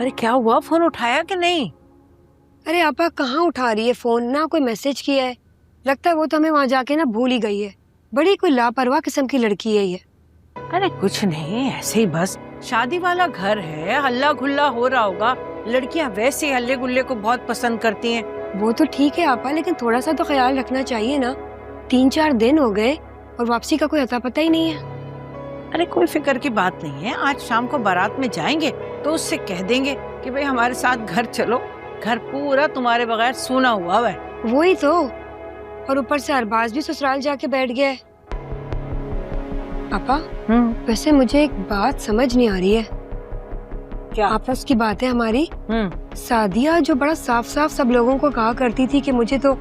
अरे क्या हुआ, फोन उठाया कि नहीं? अरे आपा कहाँ उठा रही है फोन, ना कोई मैसेज किया है। लगता है वो तो हमें वहां जाके ना भूल ही गई है। बड़ी कोई लापरवाह किस्म की लड़की है ये। अरे कुछ नहीं, ऐसे ही बस शादी वाला घर है, हल्ला गुल्ला हो रहा होगा। लड़कियां वैसे ही हल्ले गुल्ले को बहुत पसंद करती हैं। वो तो ठीक है आपा, लेकिन थोड़ा सा तो ख्याल रखना चाहिए ना। 3-4 दिन हो गए और वापसी का कोई अता पता ही नहीं है। अरे कोई फिक्र की बात नहीं है, आज शाम को बारात में जाएंगे तो उससे कह देंगे कि भाई हमारे साथ घर चलो। घर पूरा तुम्हारे बगैर सूना हुआ है। वही तो, और ऊपर से अरबाज भी ससुराल जाके बैठ गया है। पापा वैसे मुझे एक बात समझ नहीं आ रही है। क्या? आपस की बात है हमारी। सादिया जो बड़ा साफ साफ सब लोगों को कहा करती थी कि मुझे तो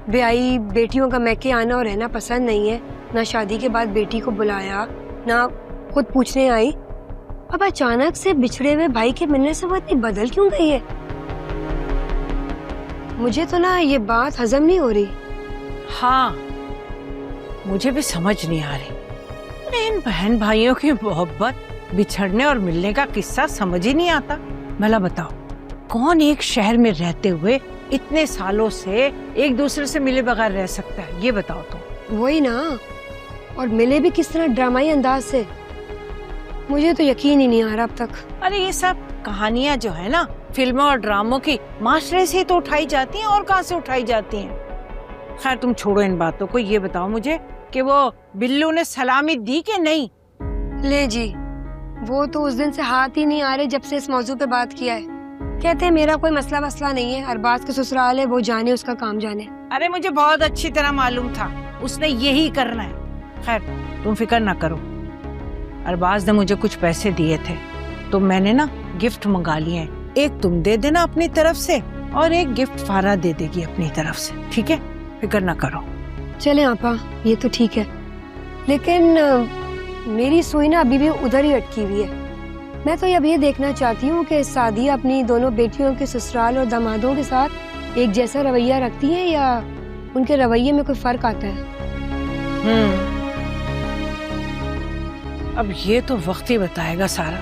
ब्याही बेटियों का मैके आना और रहना पसंद नहीं है, ना शादी के बाद बेटी को बुलाया ना खुद पूछने आई। अब अचानक से बिछड़े हुए भाई के मिलने से वो इतनी बदल क्यों गई है? मुझे तो ना ये बात हजम नहीं हो रही। हाँ, मुझे भी समझ नहीं आ रही। अरे इन बहन भाइयों की मोहब्बत, बिछड़ने और मिलने का किस्सा समझ ही नहीं आता। भला बताओ, कौन एक शहर में रहते हुए इतने सालों से एक दूसरे से मिले बगैर रह सकता है? ये बताओ तुम। वही ना, और मिले भी किस तरह ड्रामाई अंदाज से। मुझे तो यकीन ही नहीं आ रहा अब तक। अरे ये सब कहानियां जो है ना, फिल्मों और ड्रामों की, माशरे से तो उठाई जाती हैं, और कहाँ से उठाई जाती हैं। खैर तुम छोड़ो इन बातों को, ये बताओ मुझे कि वो बिल्लू ने सलामी दी कि नहीं? ले जी, वो तो उस दिन से हाथ ही नहीं आ रहे जब से इस मौजू पे बात किया है। कहते हैं मेरा कोई मसला वसला नहीं है, अरबाज के ससुराल है, वो जाने उसका काम जाने। अरे मुझे बहुत अच्छी तरह मालूम था उसने यही करना है। खैर तुम फिक्र ना करो, अरबाज ने मुझे कुछ पैसे दिए थे तो मैंने ना गिफ्ट मंगा लिए हैं। एक तुम दे देना अपनी तरफ से और एक गिफ्ट फारा दे देगी अपनी तरफ से, ठीक है? फिक्र ना करो। चले आपा, ये तो ठीक है, लेकिन मेरी सुई ना अभी भी उधर ही अटकी हुई है। मैं तो अब ये देखना चाहती हूँ कि सादिया अपनी दोनों बेटियों के ससुराल और दामादों के साथ एक जैसा रवैया रखती है या उनके रवैये में कोई फर्क आता है। अब ये तो वक्त ही बताएगा सारा।